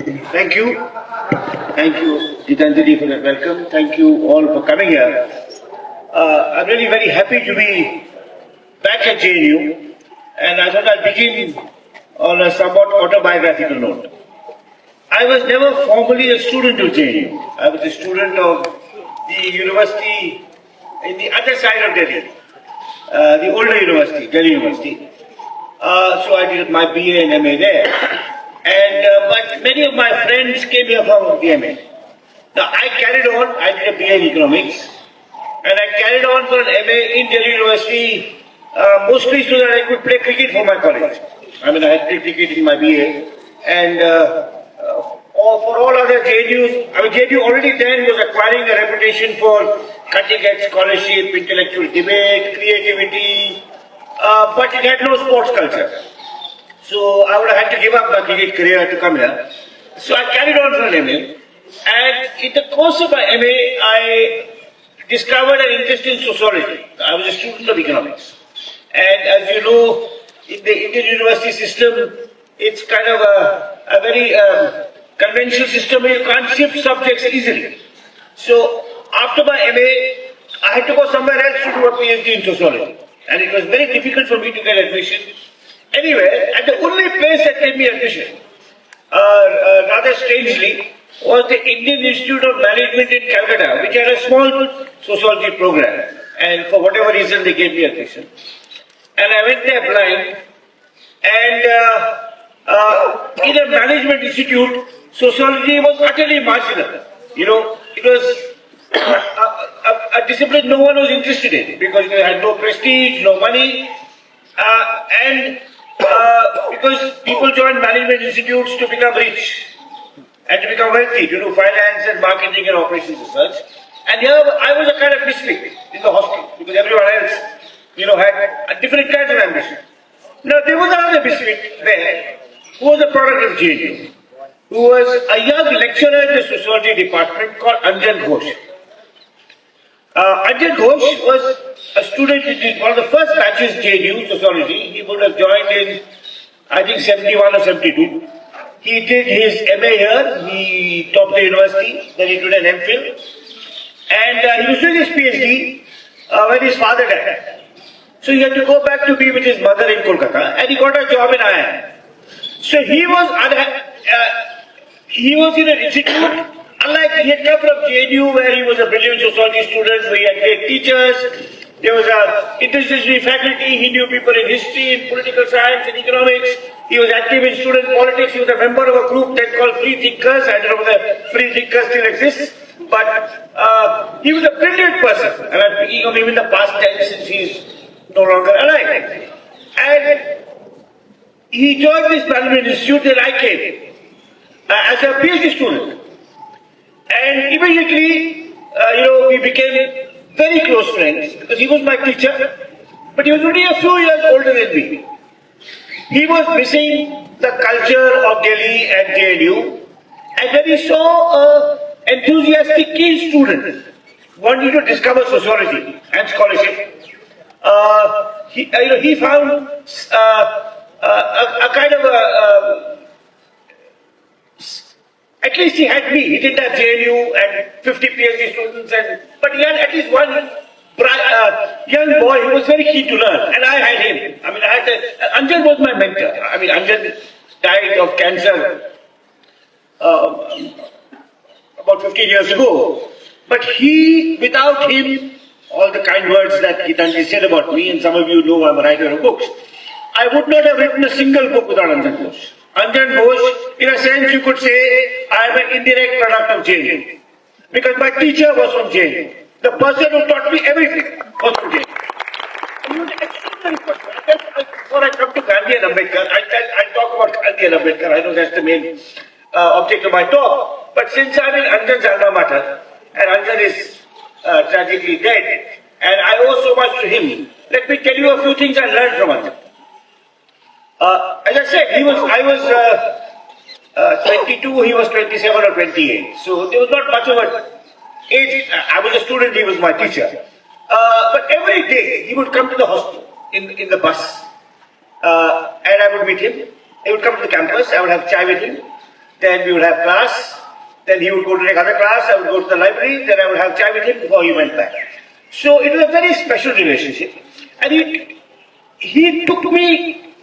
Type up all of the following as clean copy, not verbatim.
Thank you. Thank you, Gitanjali, for that welcome. Thank you all for coming here. I'm really very happy to be back at JNU, and I thought I'd begin on a somewhat autobiographical note. I was never formally a student of JNU. I was a student of the university in the other side of Delhi, the older university, Delhi University. So I did my BA and MA there. But many of my friends came here from the MA. Now I carried on, I did a BA in economics, and I carried on for an MA in Delhi University, mostly so that I could play cricket for my college. I mean, I had played cricket in my BA, and for all other JNUs, I mean, JNU already then was acquiring a reputation for cutting-edge scholarship, intellectual debate, creativity, but it had no sports culture. So I would have had to give up my cricket career to come here. So I carried on for an MA, and in the course of my MA, I discovered an interest in sociology. I was a student of economics. And as you know, in the Indian university system, it's kind of a very conventional system where you can't shift subjects easily. So after my MA, I had to go somewhere else to do a PhD in sociology. And it was very difficult for me to get admission anywhere. And the only place that gave me admission, rather strangely, was the Indian Institute of Management in Calcutta, which had a small sociology program. And for whatever reason, they gave me admission. And I went there blind. And in a management institute, sociology was utterly marginal. You know, it was a discipline no one was interested in because it had no prestige, no money, and because people joined management institutes to become rich and to become wealthy, to do finance and marketing and operations research. And here I was a kind of misfit in the hostel because everyone else, you know, had a different kinds of ambition. Now there was another misfit there who was a product of JNU, who was a young lecturer in the sociology department called Anjan Ghosh. Anjan Ghosh was a student in one of the first batches JNU sociology. He would have joined in, I think, 71 or 72. He did his MA here, he topped the university, then he did an MPhil, and he was doing his PhD when his father died. So he had to go back to be with his mother in Kolkata, and he got a job in IIM. So he was in an institute, unlike he had come from JNU where he was a brilliant sociology student, we had great teachers, there was an interdisciplinary faculty, he knew people in history, in political science, in economics, he was active in student politics, he was a member of a group that called Free Thinkers, I don't know whether Free Thinkers still exists, but he was a brilliant person, and I'm speaking of him in the past tense since he's no longer alive. And he joined this management institute and I came as a PhD student. And immediately, we became very close friends because he was my teacher, but he was only a few years older than me. He was missing the culture of Delhi and JNU, and when he saw an enthusiastic, keen student wanting to discover sociology and scholarship, he found a kind of at least he had me. He didn't have JNU and 50 PhD students, but he had at least one young boy who was very keen to learn, and I had him. I mean, Anjan was my mentor. I mean, Anjan died of cancer about 15 years ago, but without him, all the kind words that Gitanjali said about me, and some of you know I'm a writer of books, I would not have written a single book without Anjan Ghosh. Anjan Ghosh, in a sense you could say, I am an indirect product of JNU. Because my teacher was from JNU. The person who taught me everything was from JNU. He was an extraordinary person. Before I come to Gandhi and Ambedkar, I'll talk about Gandhi and Ambedkar. I know that's the main object of my talk. But since I'm in Anjan's alma mater, and Anjan is tragically dead, and I owe so much to him, let me tell you a few things I learned from Anjan. As I said, I was 22, he was 27 or 28. So there was not much of an age. I was a student, he was my teacher. But every day he would come to the hostel in the bus, and I would meet him. He would come to the campus, I would have chai with him. then we would have class, then he would go to take other class, I would go to the library, then I would have chai with him before he went back. So it was a very special relationship. And he took me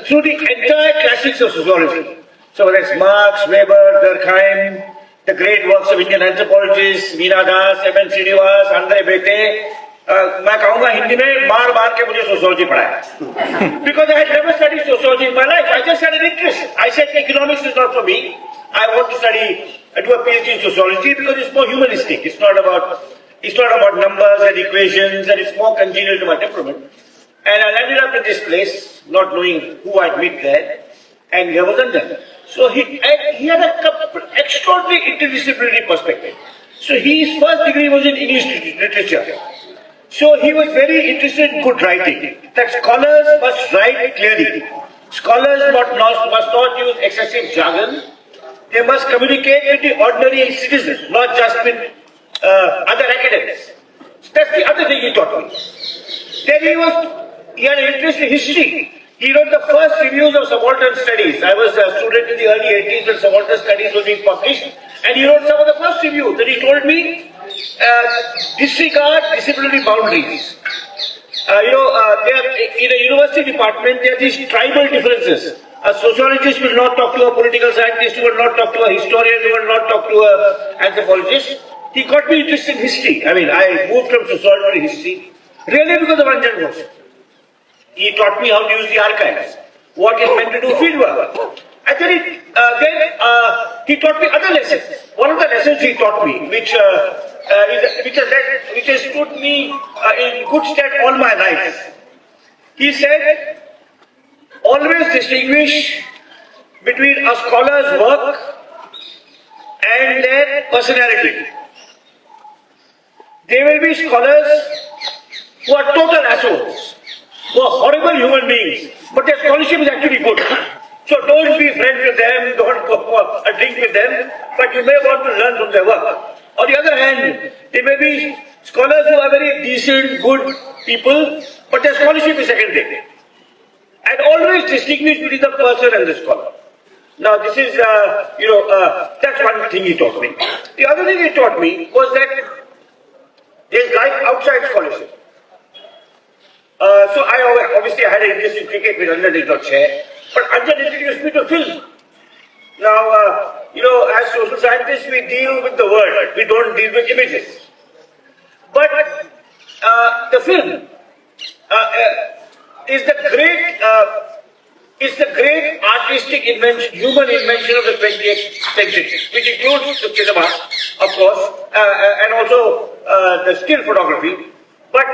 through the entire classics of sociology. So whether it's Marx, Weber, Durkheim, the great works of Indian anthropologists, Meena Das, M.N. Srinivas, Andre Bete, मैं कहूँगा हिंदी में मार के मुझे sociology पढ़ाया. Because I had never studied sociology in my life. I just had an interest. I said economics is not for me. I want to do a PhD in sociology because it's more humanistic. It's not about numbers and equations, and it's more congenial to my temperament. And I landed up at this place, not knowing who I'd meet there, and here was Anjan. So he had a extraordinary interdisciplinary perspective. So his first degree was in English literature. So he was very interested in good writing, that scholars must write clearly. Scholars must not use excessive jargon. They must communicate with the ordinary citizen, not just with other academics. That's the other thing he taught me. Then he had an interest in history. He wrote the first reviews of subaltern studies. I was a student in the early 80s when subaltern studies was being published, and he wrote some of the first reviews. And he told me, disregard disciplinary boundaries. In a university department, there are these tribal differences. A sociologist will not talk to a political scientist, who will not talk to a historian, who will not talk to an anthropologist. He got me interested in history. I mean, I moved from sociology to history, really because of Anjan Ghosh. He taught me how to use the archives, what is meant to do field work. And then he taught me other lessons. One of the lessons he taught me, which has stood me in good stead all my life. He said, always distinguish between a scholar's work and their personality. There will be scholars who are total assholes, who are horrible human beings, but their scholarship is actually good. So don't be friends with them, don't go for a drink with them, but you may want to learn from their work. On the other hand, there may be scholars who are very decent, good people, but their scholarship is secondary. And always distinguish between the person and the scholar. Now this is, that's one thing he taught me. The other thing he taught me was that there's life outside scholarship. So I obviously had an interest in cricket, which Anjan did not share. But Anjan introduced me to film. Now, as social scientists, we deal with the word. We don't deal with images. But the film is the great artistic invention, human invention of the 20th century, which includes the cinema, of course, and also the still photography. But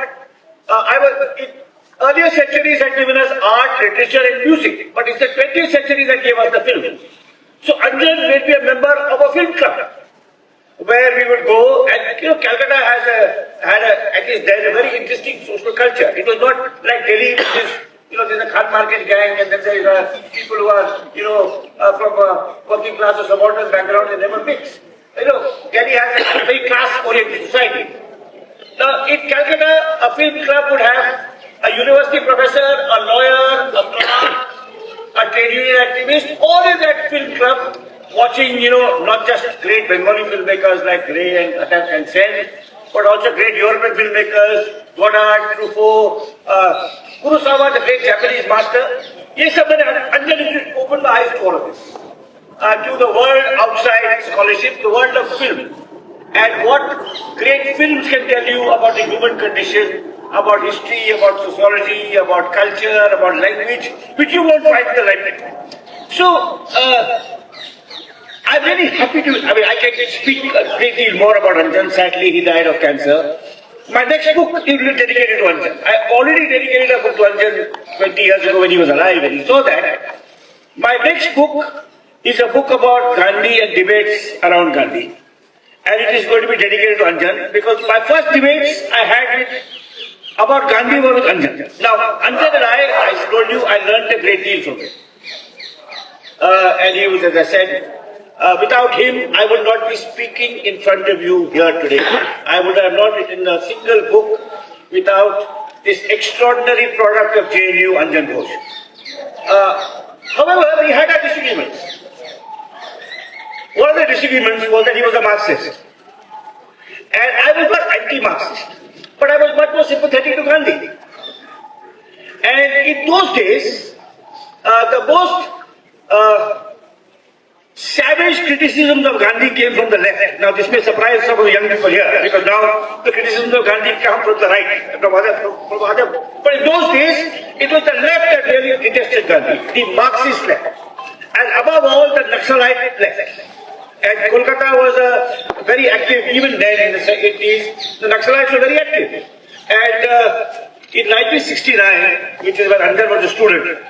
earlier centuries had given us art, literature and music, but it's the 20th century that gave us the film. So Anjan made me a member of a film club, where we would go, and Calcutta had at least then a very interesting social culture. It was not like Delhi, which is, there's a Khan market gang, and then there are people who are, from a working class or subaltern background, and they never mix. Delhi has a very class-oriented society. Now, in Calcutta, a film club would have a university professor, a lawyer, a clerk, a trade union activist, all in that film club, watching, not just great Bengali filmmakers like Ray and Khattak and Sen, but also great European filmmakers, Godard, Truffaut, Kurosawa, the great Japanese master. Yes, Anjan opened the eyes to all of this, to the world outside scholarship, the world of film, and what great films can tell you about the human condition, about history, about sociology, about culture, about language, which you won't find in the library. So, I'm very happy I can speak a great deal more about Anjan. Sadly, he died of cancer. My next book is dedicated to Anjan. I already dedicated a book to Anjan 20 years ago when he was alive, and he saw that. My next book is a book about Gandhi and debates around Gandhi. And it is going to be dedicated to Anjan, because my first debates I had about Gandhi were with Anjan. Now, Anjan and I told you, I learned a great deal from him. And he was, as I said, without him, I would not be speaking in front of you here today. I would have not written a single book without this extraordinary product of JNU, Anjan Ghosh. However, we had our disagreements. disagreements was that he was a Marxist. And I was not anti-Marxist, but I was much more sympathetic to Gandhi. And in those days, the most savage criticisms of Gandhi came from the left. Now, this may surprise some of the young people here, because now the criticisms of Gandhi come from the right, from other. But in those days, it was the left that really detested Gandhi, the Marxist left. And above all, the Naxalite left. And Kolkata was very active, even then in the 80s, the Naxalites were very active. And in 1969, which is when Andar was a student,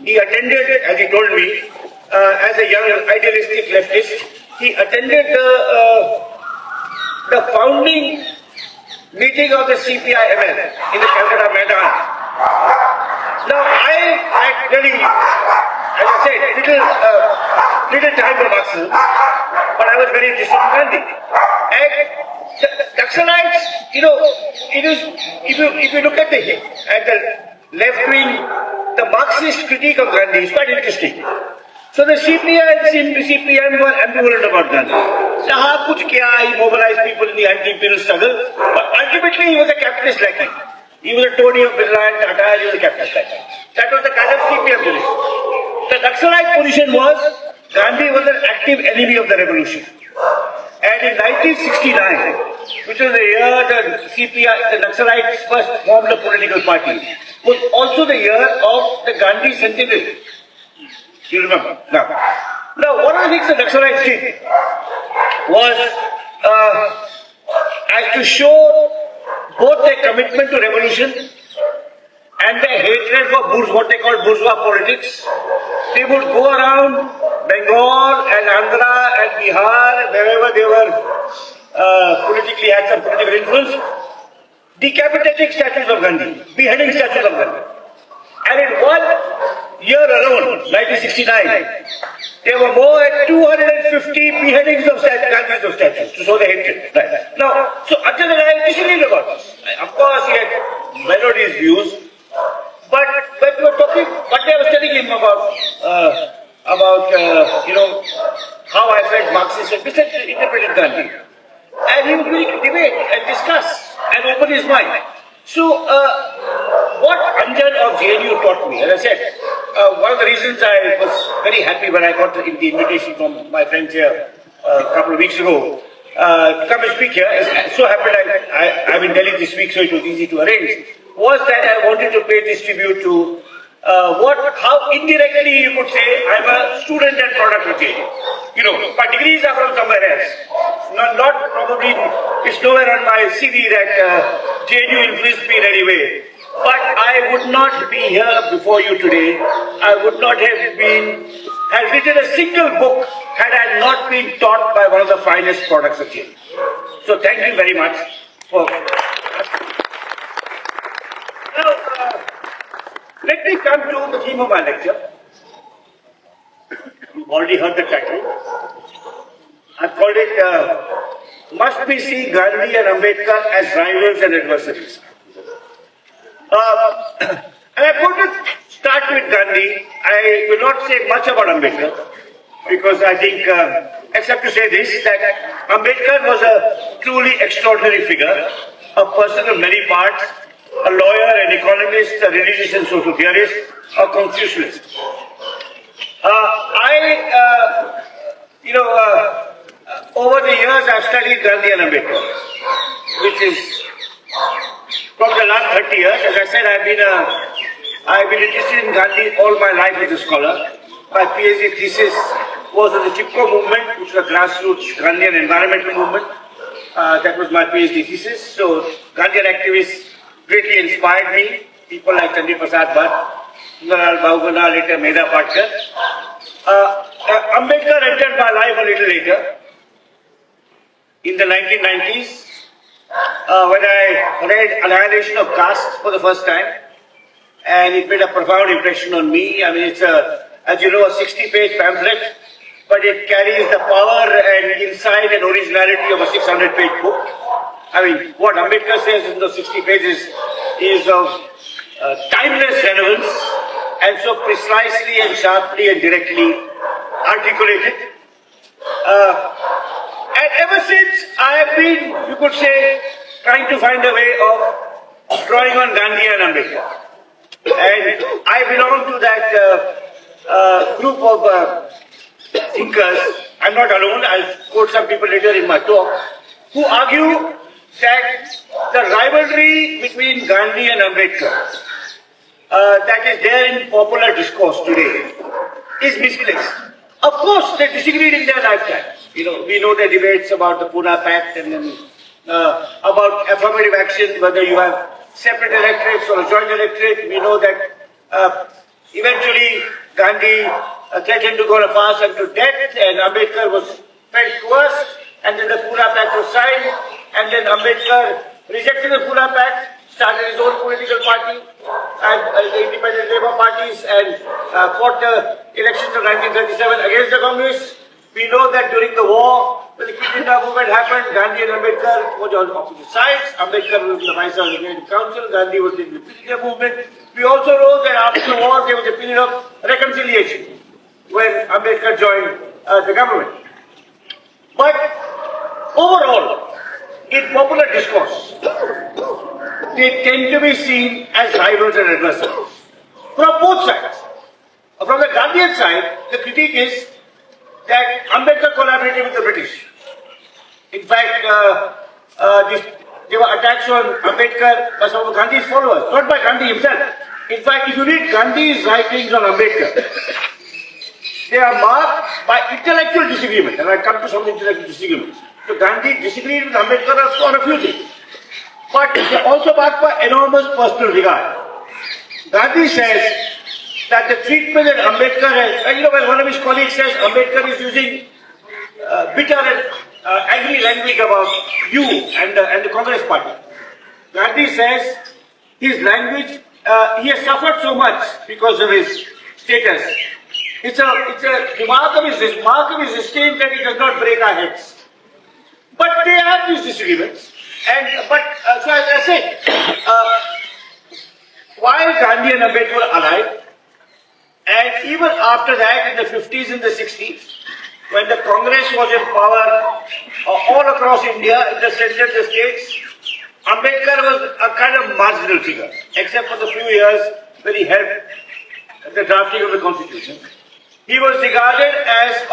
he attended, as he told me, as a young idealistic leftist, he attended the founding meeting of the CPI-ML in the Calcutta Maidan. Now, I really, as I said, little time for Marxism, but I was very interested in Gandhi. And the Naxalites, it is, if you look at the left wing, the Marxist critique of Gandhi is quite interesting. So the CPI and CPM were ambivalent about Gandhi. Saha kuch kiya, he mobilized people in the anti-imperial struggle, but ultimately he was a capitalist lackey. He was a Tory of Birla and Tata, he was a capitalist lackey. That was the kind of CPM position. The Naxalite position was, Gandhi was an active enemy of the revolution. And in 1969, which was the year the CPI, the Naxalites first formed a political party, was also the year of the Gandhi centenary. You remember? Now, one of the things the Naxalites did was as to show both their commitment to revolution and their hatred for what they called bourgeois politics. They would go around Bengal and Andhra and Bihar, wherever they were politically had some political influence, decapitating statues of Gandhi, beheading statues of Gandhi. And in one year alone, 1969, there were more than 250 beheadings of statues to show the hatred. Right. Now, so Arjun and I disagreed about this. Of course, he had mellowed his views, but when we were talking, one day I was telling him about how I felt Marxist and misinterpreted Gandhi. And he would really debate and discuss and open his mind. So, what Anjan of JNU taught me, as I said, one of the reasons I was very happy when I got the invitation from my friends here a couple of weeks ago to come and speak here, it so happened I'm in Delhi this week, so it was easy to arrange, was that I wanted to pay this tribute to how indirectly you could say I'm a student and product of JNU. My degrees are from somewhere else. Not probably, it's nowhere on my CV that JNU influenced me in any way. But I would not be here before you today. I would not have written a single book had I not been taught by one of the finest products of JNU. So thank you very much for. Now, let me come to the theme of my lecture. You've already heard the title. I've called it, Must We See Gandhi and Ambedkar as Rivals and Adversaries? And I'm going to start with Gandhi. I will not say much about Ambedkar, because I think, except to say this, that Ambedkar was a truly extraordinary figure, a person of many parts, a lawyer, an economist, a religious and social theorist, a Confucianist. Over the years I've studied Gandhi and Ambedkar, which is from the last 30 years. As I said, I've been interested in Gandhi all my life as a scholar. My PhD thesis was on the Chipko movement, which was a grassroots Gandhian environmental movement. That was my PhD thesis. So Gandhian activists greatly inspired me. People like Chandri Prasad Bhatt, Sundarlal Bahuguna, later Medha Patkar. Ambedkar entered my life a little later, in the 1990s, when I read Annihilation of Caste for the first time, and it made a profound impression on me. I mean, it's as you know, a 60-page pamphlet, but it carries the power and insight and originality of a 600-page book. I mean, what Ambedkar says in those 60 pages is of timeless relevance, and so precisely and sharply and directly articulated. And ever since, I have been, you could say, trying to find a way of drawing on Gandhi and Ambedkar. And I belong to that group of thinkers. I'm not alone. I'll quote some people later in my talk, who argue that the rivalry between Gandhi and Ambedkar that is there in popular discourse today is misplaced. Of course, they disagreed in their lifetimes. You know, we know the debates about the Pune Pact and then about affirmative action, whether you have separate electorates or a joint electorate. We know that eventually Gandhi threatened to go fast unto death, and Ambedkar was felt coerced, and then the Pune Pact was signed, and then Ambedkar rejected the Pune Pact, started his own political party, and the independent Labour parties, and fought the elections of 1937 against the Congress. We know that during the war, when the Quit India movement happened, Gandhi and Ambedkar were on opposite sides. Ambedkar was in the Viceroy of the Executive Council, Gandhi was in the Quit India movement. We also know that after the war, there was a period of reconciliation when Ambedkar joined the government. But overall, in popular discourse, they tend to be seen as rivals and adversaries from both sides. From the Gandhian side, the critique is that Ambedkar collaborated with the British. In fact, there were attacks on Ambedkar by some of Gandhi's followers, not by Gandhi himself. In fact, if you read Gandhi's writings on Ambedkar, they are marked by intellectual disagreement, and I come to some intellectual disagreements. So Gandhi disagreed with Ambedkar on a few things, but they are also marked by enormous personal regard. Gandhi says that the treatment that Ambedkar has, you know, when one of his colleagues says Ambedkar is using bitter and angry language about you and the Congress party, Gandhi says his language, he has suffered so much because of his status. It's a mark of his esteem that he does not break our heads. But they have these disagreements, so as I said, while Gandhi and Ambedkar were alive, and even after that, in the 50s and the 60s, when the Congress was in power all across India, in the center of the states, Ambedkar was a kind of marginal figure, except for the few years when he helped the drafting of the Constitution. He was regarded as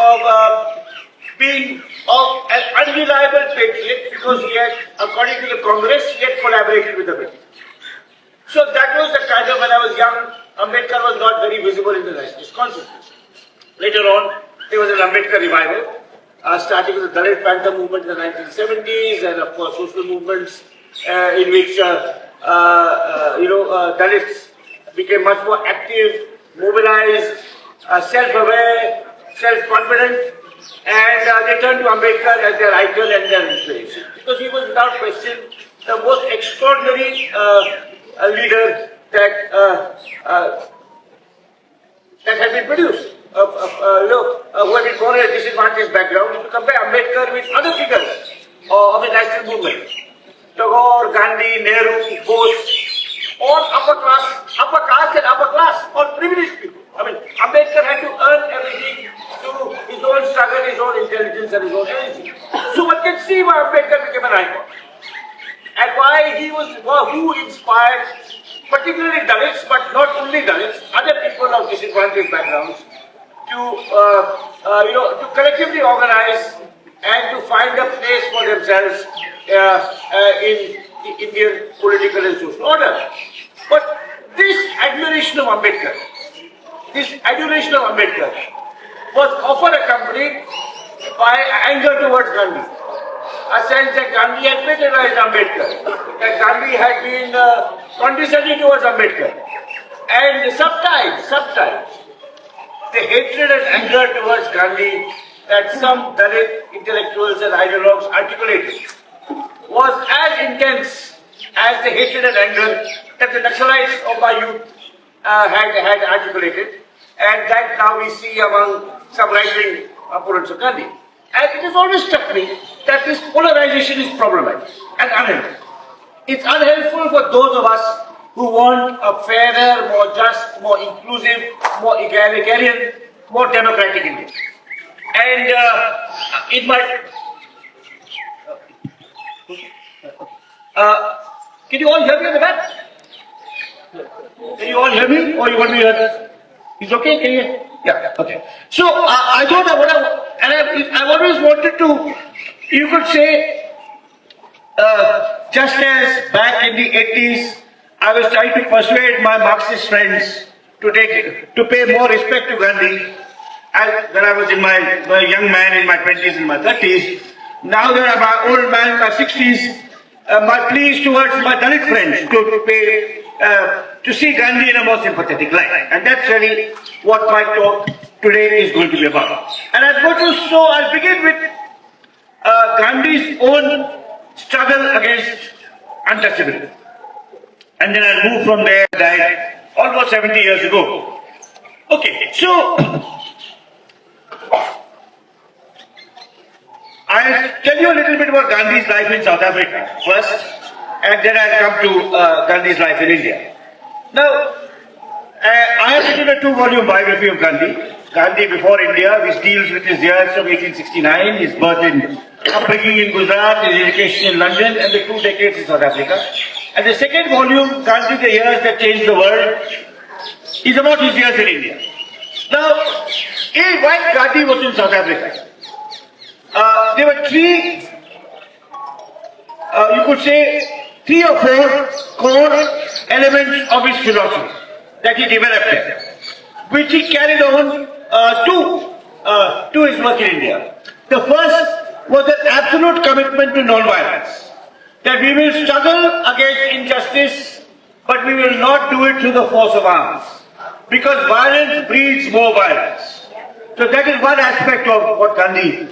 being an unreliable patriot because he had, according to the Congress, he had collaborated with the British. So that was the kind of, when I was young, Ambedkar was not very visible in the nationalist consciousness. Later on, there was an Ambedkar revival, starting with the Dalit Panther movement in the 1970s, and of course social movements in which Dalits became much more active, mobilized, self-aware, self-confident, and they turned to Ambedkar as their idol and their inspiration, because he was without question the most extraordinary leader that had been produced, who had been born in a disadvantaged background. If you compare Ambedkar with other figures of the national movement, Tagore, Gandhi, Nehru, Bose, all upper caste and upper class, all privileged people. I mean, Ambedkar had to earn everything through his own struggle, his own intelligence and his own energy. So one can see why Ambedkar became an icon. And why who inspired particularly Dalits, but not only Dalits, other people of disadvantaged backgrounds to collectively organize and to find a place for themselves in the Indian political and social order. But this admiration of Ambedkar was often accompanied by anger towards Gandhi. A sense that Gandhi had patronized Ambedkar, that Gandhi had been condescending towards Ambedkar. And sometimes, the hatred and anger towards Gandhi that some Dalit intellectuals and ideologues articulated was as intense as the hatred and anger that the Naxalites of my youth had articulated, and that now we see among some right-wing opponents of Gandhi. And it has always struck me that this polarization is problematic and unhelpful. It's unhelpful for those of us who want a fairer, more just, more inclusive, more egalitarian, more democratic India. And in my... can you all hear me in the back? Can you all hear me? Or you want me to hear? It's okay? Can you? Yeah, okay. So I thought I've always wanted to, you could say, just as back in the 80s, I was trying to persuade my Marxist friends to pay more respect to Gandhi. When I was a young man in my 20s and my 30s, now that I'm an old man in my 60s, my plea is towards my Dalit friends to see Gandhi in a more sympathetic light. And that's really what my talk today is going to be about. And I'll begin with Gandhi's own struggle against untouchability. And then I'll move from there. Died almost 70 years ago. Okay, so I'll tell you a little bit about Gandhi's life in South Africa first, and then I'll come to Gandhi's life in India. Now, I have written a 2-volume biography of Gandhi, Gandhi Before India, which deals with his years from 1869, his birth in upbringing in Gujarat, his education in London, and the 2 decades in South Africa. And the second volume, Gandhi, the Years That Changed the World, is about his years in India. Now, while Gandhi was in South Africa, there were 3, you could say, 3 or 4 core elements of his philosophy that he developed there, which he carried on to his work in India. The first was an absolute commitment to non-violence, that we will struggle against injustice, but we will not do it through the force of arms, because violence breeds more violence. So that is one aspect of what Gandhi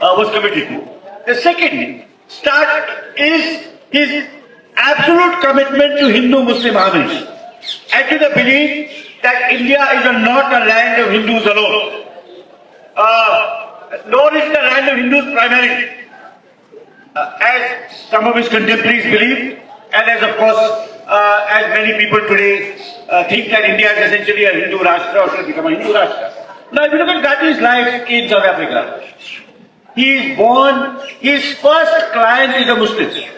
was committed to. The second start is his absolute commitment to Hindu-Muslim harmony and to the belief that India is not a land of Hindus alone, nor is it a land of Hindus primarily, as some of his contemporaries believe, and as of course, as many people today think that India is essentially a Hindu Rashtra or should become a Hindu Rashtra. Now, if you look at Gandhi's life in South Africa, he is born, his first client is a Muslim.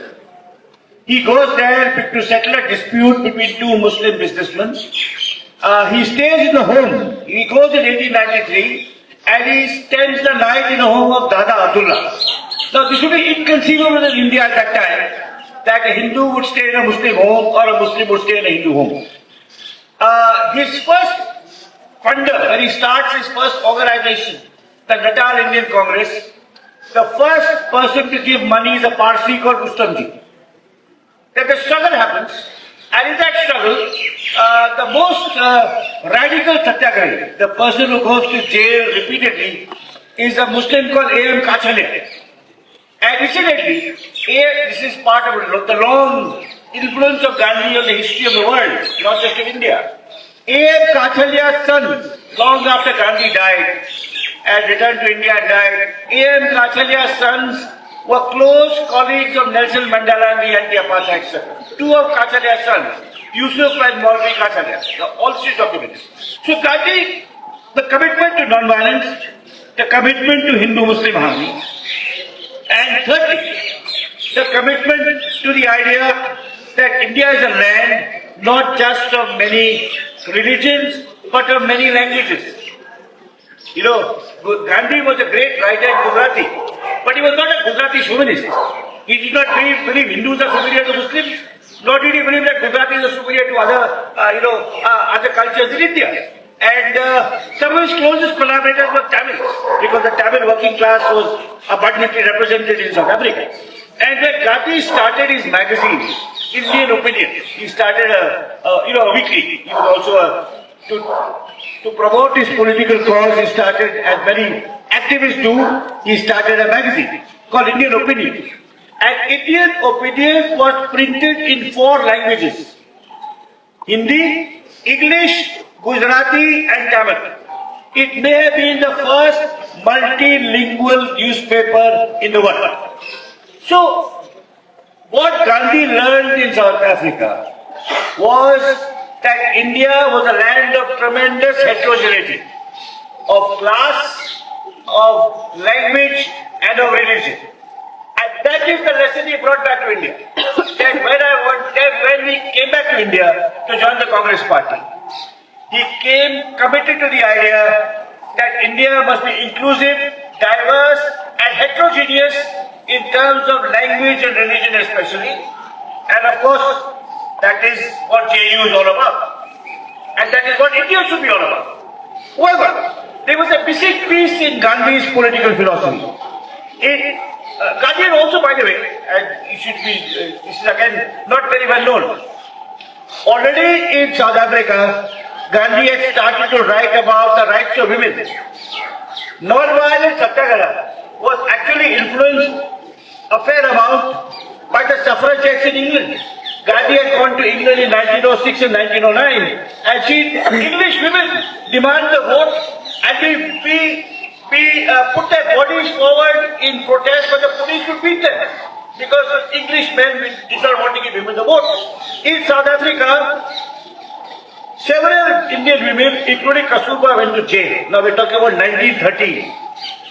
He goes there to settle a dispute between 2 Muslim businessmen. He stays in the home. He goes in 1893 and he spends the night in the home of Dada Abdullah. Now, this would be inconceivable in India at that time, that a Hindu would stay in a Muslim home or a Muslim would stay in a Hindu home. His first funder, when he starts his first organization, the Natal Indian Congress, the first person to give money is a Parsi called Rustamji. Then the struggle happens, and in that struggle, the most radical satyagrahi, the person who goes to jail repeatedly, is a Muslim called A.M. Kachalia. And incidentally, this is part of the long influence of Gandhi on the history of the world, not just of India. A.M. Kachalia's sons, long after Gandhi died and returned to India and died, A.M. Kachalia's sons were close colleagues of Nelson Mandela and the anti-apartheid struggle. 2 of Kachalia's sons, Yusuf and Maulvi Kachalia. All this is documented. So Gandhi, the commitment to non-violence, the commitment to Hindu-Muslim harmony, and thirdly, the commitment to the idea that India is a land not just of many religions, but of many languages. You know, Gandhi was a great writer in Gujarati, but he was not a Gujarati chauvinist. He did not believe Hindus are superior to Muslims, nor did he believe that Gujaratis are superior to other cultures in India. And some of his closest collaborators were Tamils, because the Tamil working class was abundantly represented in South Africa. And when Gandhi started his magazine, Indian Opinion, he started a weekly. He was also to promote his political cause, he started, as many activists do, he started a magazine called Indian Opinion. And Indian Opinion was printed in 4 languages: Hindi, English, Gujarati and Tamil. It may have been the first multilingual newspaper in the world. So, what Gandhi learned in South Africa was that India was a land of tremendous heterogeneity, of class, of language and of religion. And that is the lesson he brought back to India. When we came back to India to join the Congress party, he came committed to the idea that India must be inclusive, diverse and heterogeneous in terms of language and religion especially. And of course, that is what JNU is all about. And that is what India should be all about. However, there was a missing piece in Gandhi's political philosophy. Gandhi had also, by the way, and it should be, this is again not very well known. Already in South Africa, Gandhi had started to write about the rights of women. Non-violent satyagraha was actually influenced a fair amount by the suffragettes in England. Gandhi had gone to England in 1906 and 1909 and seen English women demand the vote, and we put their bodies forward in protest, but the police would beat them because English men did not want to give women the vote. In South Africa, several Indian women, including Kasturba, went to jail. Now we're talking about 1913.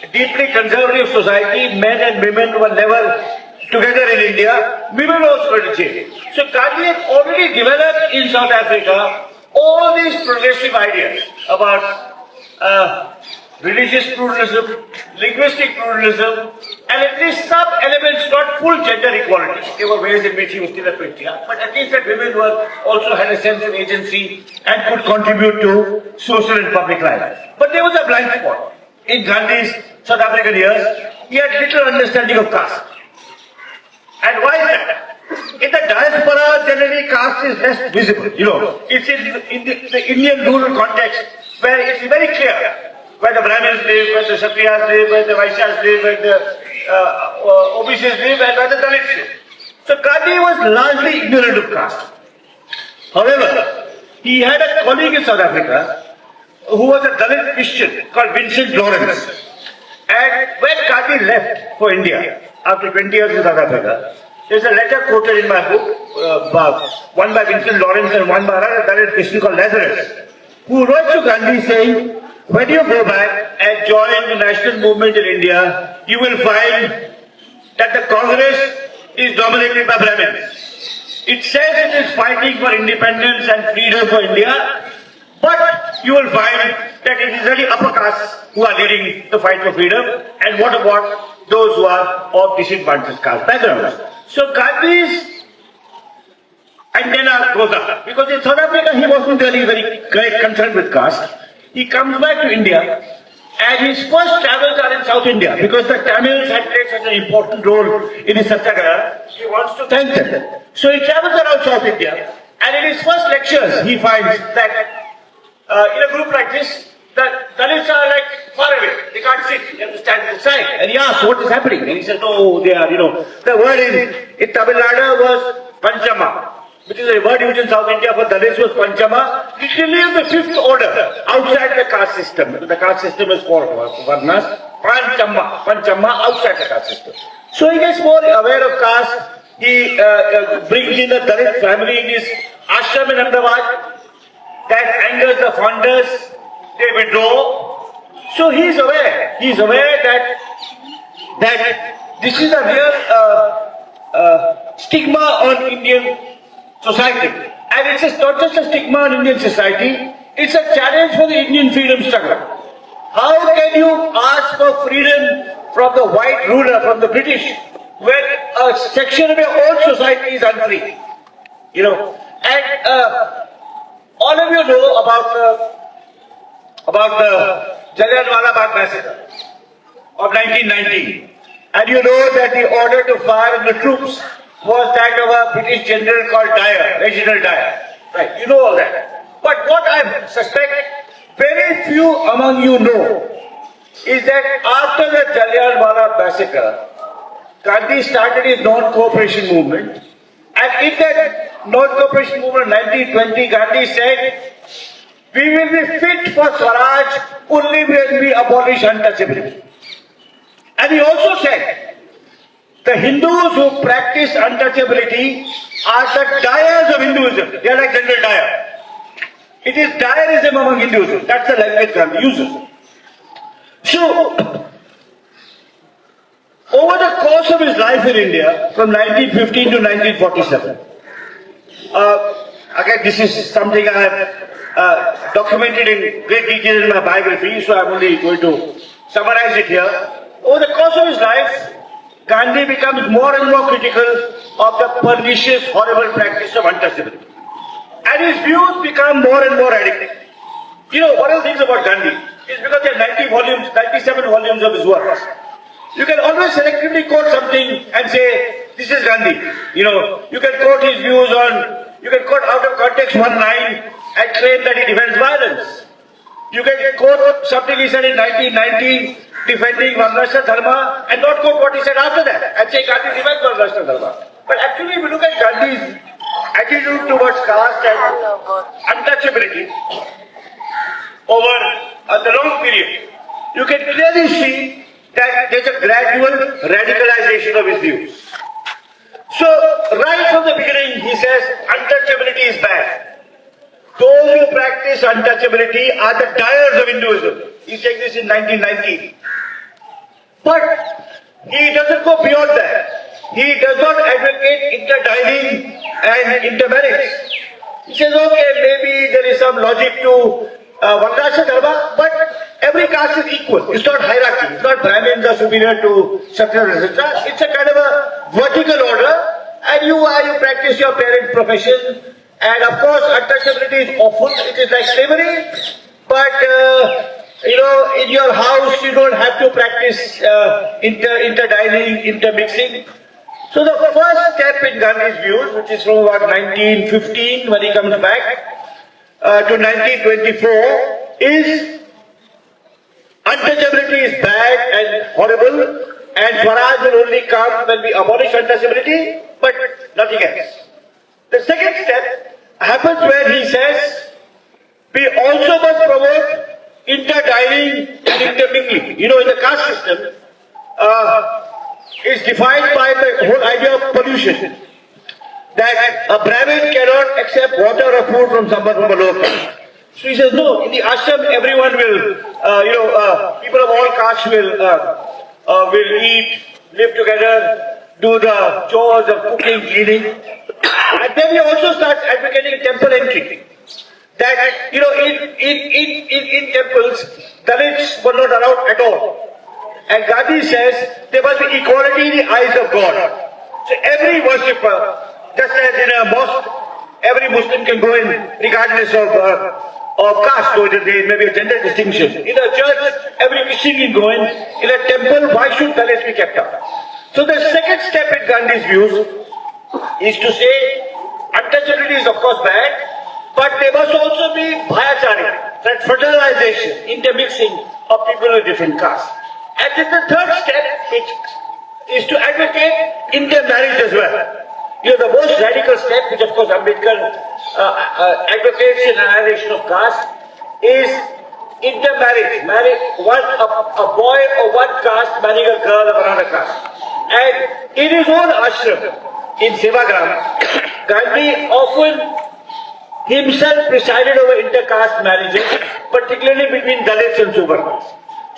A deeply conservative society, men and women were never together in India. Women also went to jail. So Gandhi had already developed in South Africa all these progressive ideas about religious pluralism, linguistic pluralism, and at least some elements, not full gender equality. There were ways in which he was still a patriarch, but at least that women also had a sense of agency and could contribute to social and public life. But there was a blind spot. In Gandhi's South African years, he had little understanding of caste. And why is that? In the diaspora, generally caste is less visible. It's in the Indian rural context where it's very clear where the Brahmins live, where the Kshatriyas live, where the Vaishyas live, where the OBCs live, and where the Dalits live. So Gandhi was largely ignorant of caste. However, he had a colleague in South Africa who was a Dalit Christian called Vincent Lawrence. And when Gandhi left for India after 20 years in South Africa, there's a letter quoted in my book, one by Vincent Lawrence and one by another Dalit Christian called Lazarus, who wrote to Gandhi saying, when you go back and join the national movement in India, you will find that the Congress is dominated by Brahmins. It says it is fighting for independence and freedom for India, but you will find that it is really upper castes who are leading the fight for freedom, and what about those who are of disadvantaged caste backgrounds? So Gandhi's antenna goes up, because in South Africa he wasn't really very concerned with caste. He comes back to India, and his first travels are in South India, because the Tamils had played such an important role in his satyagraha. He wants to thank them. So he travels around South India, and in his first lectures, he finds that in a group like this, the Dalits are like far away. They can't sit. They have to stand at the side. And he asks, what is happening? And he says, no, they are, the word in Tamil Nadu was Panchama, which is a word used in South India for Dalits was Panchama, literally in the fifth order, outside the caste system. The caste system is called Varnas, Panchama, outside the caste system. So he gets more aware of caste. He brings in a Dalit family in his ashram in Ahmedabad. That angers the founders, they withdraw. So he is aware. He is aware that this is a real stigma on Indian society. And it's not just a stigma on Indian society, it's a challenge for the Indian freedom struggle. How can you ask for freedom from the white ruler, from the British, when a section of your own society is unfree? And all of you know about the Jallianwala Bagh massacre of 1919. And you know that the order to fire on the troops was that of a British general called Dyer, Reginald Dyer. Right, you know all that. But what I suspect very few among you know is that after the Jallianwala massacre, Gandhi started his non-cooperation movement. And in that non-cooperation movement in 1920, Gandhi said, we will be fit for Swaraj only when we abolish untouchability. And he also said, the Hindus who practice untouchability are the Dyers of Hinduism. They are like General Dyer. It is Dyerism among Hinduism. That's the language Gandhi uses. So, over the course of his life in India, from 1915 to 1947, again, this is something I have documented in great detail in my biography, so I'm only going to summarize it here. Over the course of his life, Gandhi becomes more and more critical of the pernicious, horrible practice of untouchability. And his views become more and more radical. You know, one of the things about Gandhi is because there are 90 volumes, 97 volumes of his works. You can always selectively quote something and say, this is Gandhi. You know, you can quote his views on, you can quote out of context one line and claim that he defends violence. You can quote something he said in 1919, defending Varnashra Dharma, and not quote what he said after that, and say Gandhi defends Varnashra Dharma. But actually, if you look at Gandhi's attitude towards caste and untouchability over the long period, you can clearly see that there's a gradual radicalization of his views. So, right from the beginning, he says untouchability is bad. Those who practice untouchability are the dyers of Hinduism. He said this in 1919. But he doesn't go beyond that. He does not advocate interdining and intermarriage. He says, okay, maybe there is some logic to Varnashra Dharma, but every caste is equal. It's not hierarchy. It's not Brahmins are superior to Kshatriyas, etc. It's a kind of a vertical order, and you practice your parent profession. And of course, untouchability is awful. It is like slavery. But you know, in your house, you don't have to practice interdining, intermixing. So the first step in Gandhi's views, which is from about 1915 when he comes back to 1924, is untouchability is bad and horrible, and Swaraj will only come when we abolish untouchability, but nothing else. The second step happens when he says we also must promote interdining and intermingling. You know, in the caste system, is defined by the whole idea of pollution. That a Brahmin cannot accept water or food from someone from a lower caste. So he says, no, in the ashram everyone will, people of all castes will eat, live together, do the chores of cooking, cleaning. And then he also starts advocating temple entry. That, you know, in temples, Dalits were not allowed at all. And Gandhi says there must be equality in the eyes of God. So every worshipper, just as in a mosque, every Muslim can go in regardless of caste, so there may be a gender distinction. In a church, every Christian can go in. In a temple, why should Dalits be kept out? So the second step in Gandhi's views is to say untouchability is of course bad, but there must also be bhayachari, that fraternization, intermixing of people with different castes. And then the third step is to advocate intermarriage as well. You know, the most radical step, which of course Ambedkar advocates in annihilation of caste, is intermarriage. Marry a boy of one caste marrying a girl of another caste. And in his own ashram, in Sevagram, Gandhi often himself presided over intercaste marriages, particularly between Dalits and Subarnas.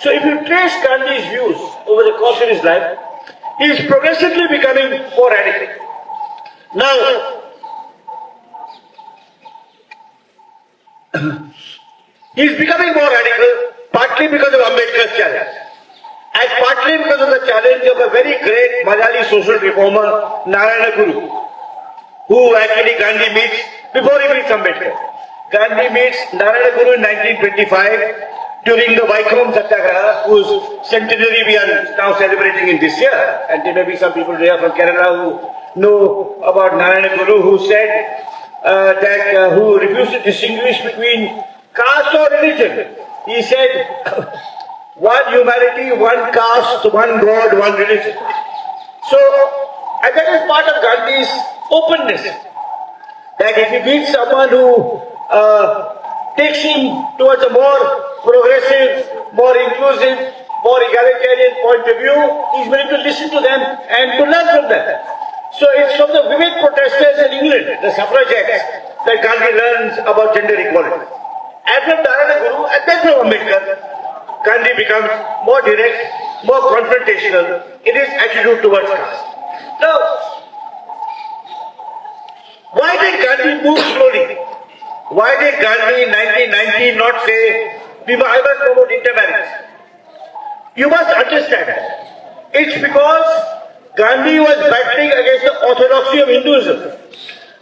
So if you trace Gandhi's views over the course of his life, he is progressively becoming more radical. Now, he is becoming more radical partly because of Ambedkar's challenge, and partly because of the challenge of a very great Malayali social reformer, Narayana Guru, who actually Gandhi meets before he meets Ambedkar. Gandhi meets Narayana Guru in 1925 during the Vaikom Satyagraha, whose centenary we are now celebrating in this year. And there may be some people here from Kerala who know about Narayana Guru, who said who refused to distinguish between caste or religion. He said, one humanity, one caste, one God, one religion. So, and that is part of Gandhi's openness. That if he meets someone who takes him towards a more progressive, more inclusive, more egalitarian point of view, he's willing to listen to them and to learn from them. So it's from the women protesters in England, the suffragettes, that Gandhi learns about gender equality. And from Narayana Guru, and then from Ambedkar, Gandhi becomes more direct, more confrontational in his attitude towards caste. Now, why did Gandhi move slowly? Why did Gandhi in 1919 not say, I must promote intermarriage? You must understand that. It's because Gandhi was battling against the orthodoxy of Hinduism.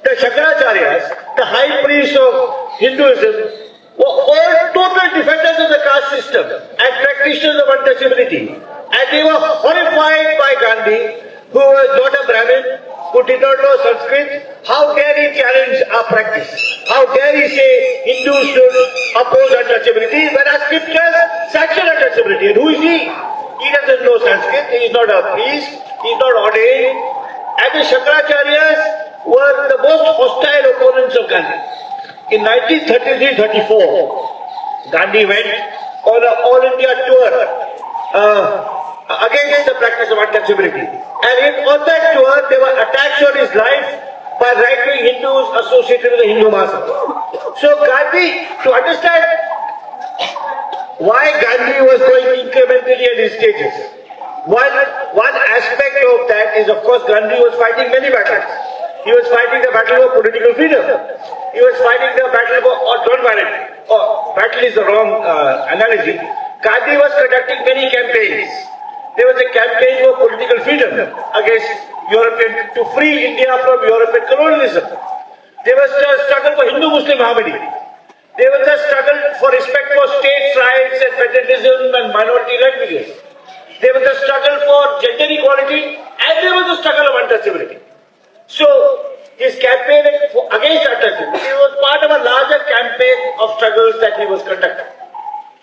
The Shankaracharyas, the high priests of Hinduism, were all total defenders of the caste system and practitioners of untouchability. And they were horrified by Gandhi, who was not a Brahmin, who did not know Sanskrit. How dare he challenge our practice? How dare he say Hindus should oppose untouchability, whereas scriptures sanction untouchability? And who is he? He doesn't know Sanskrit, he is not a priest, he is not ordained. And the Shankaracharyas were the most hostile opponents of Gandhi. In 1933-34, Gandhi went on an all-India tour against the practice of untouchability. And on that tour, there were attacks on his life by right-wing Hindus associated with the Hindu massacre. So Gandhi, to understand why Gandhi was going incrementally in his stages, one aspect of that is, of course, Gandhi was fighting many battles. He was fighting the battle for political freedom. He was fighting the battle for non-violence. Battle is the wrong analogy. Gandhi was conducting many campaigns. There was a campaign for political freedom against European, to free India from European colonialism. There was a struggle for Hindu-Muslim harmony. There was a struggle for respect for states' rights and federalism and minority languages. There was a struggle for gender equality, and there was a struggle of untouchability. So, his campaign against untouchability was part of a larger campaign of struggles that he was conducting.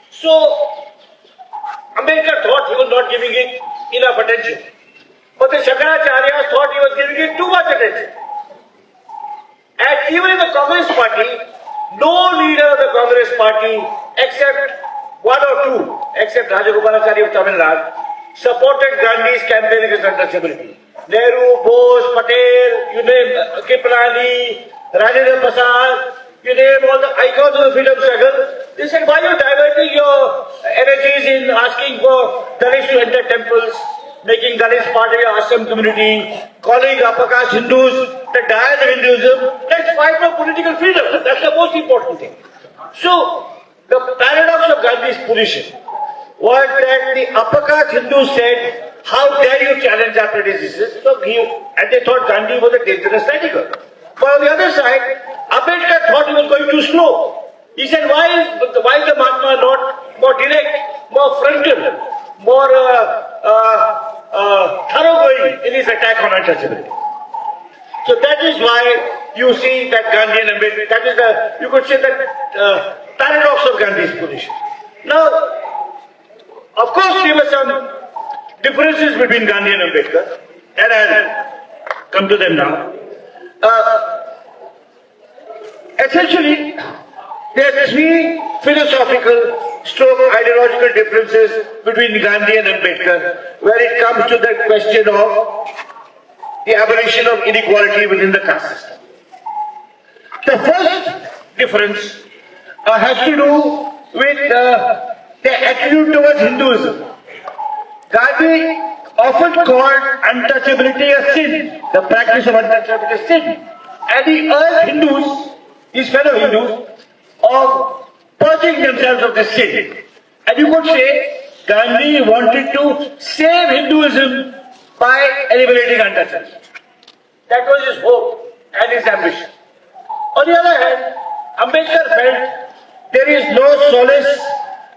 So, Ambedkar thought he was not giving it enough attention. But the Shankaracharyas thought he was giving it too much attention. And even in the Congress party, no leader of the Congress party, except one or two, except Rajagopalachari of Tamil Nadu, supported Gandhi's campaign against untouchability. Nehru, Bose, Patel, you name Kiplani, Rajendra Prasad, you name all the icons of the freedom struggle. They said, why are you diverting your energies in asking for Dalits to enter temples, making Dalits part of your ashram community, calling upper caste Hindus the dyad of Hinduism? Let's fight for political freedom. That's the most important thing. So, the paradox of Gandhi's position was that the upper caste Hindus said, how dare you challenge our predecessors? So and they thought Gandhi was a dangerous radical. But on the other side, Ambedkar thought he was going too slow. He said, why is the Mahatma not more direct, more frontal, more thoroughgoing in his attack on untouchability? So that is why you see that Gandhi and Ambedkar, that is the, you could say that paradox of Gandhi's position. Now, of course, there were some differences between Gandhi and Ambedkar, and I'll come to them now. Essentially, there are three philosophical stroke ideological differences between Gandhi and Ambedkar where it comes to the question of the abolition of inequality within the caste system. The first difference has to do with their attitude towards Hinduism. Gandhi often called untouchability a sin, the practice of untouchability a sin. And he urged Hindus, his fellow Hindus, of purging themselves of this sin. And you could say Gandhi wanted to save Hinduism by eliminating untouchability. That was his hope and his ambition. On the other hand, Ambedkar felt there is no solace,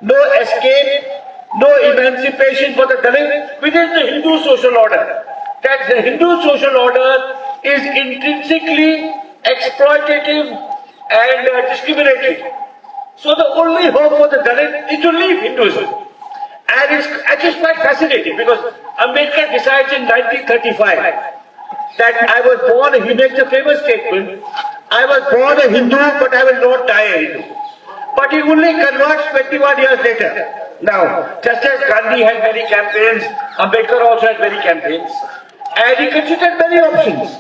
no escape, no emancipation for the Dalit within the Hindu social order. That the Hindu social order is intrinsically exploitative and discriminatory. So the only hope for the Dalit is to leave Hinduism. And it's actually quite fascinating because Ambedkar decides in 1935 that I was born, he makes a famous statement, I was born a Hindu but I will not die a Hindu. But he only converts 21 years later. Now, just as Gandhi had many campaigns, Ambedkar also had many campaigns. And he considered many options.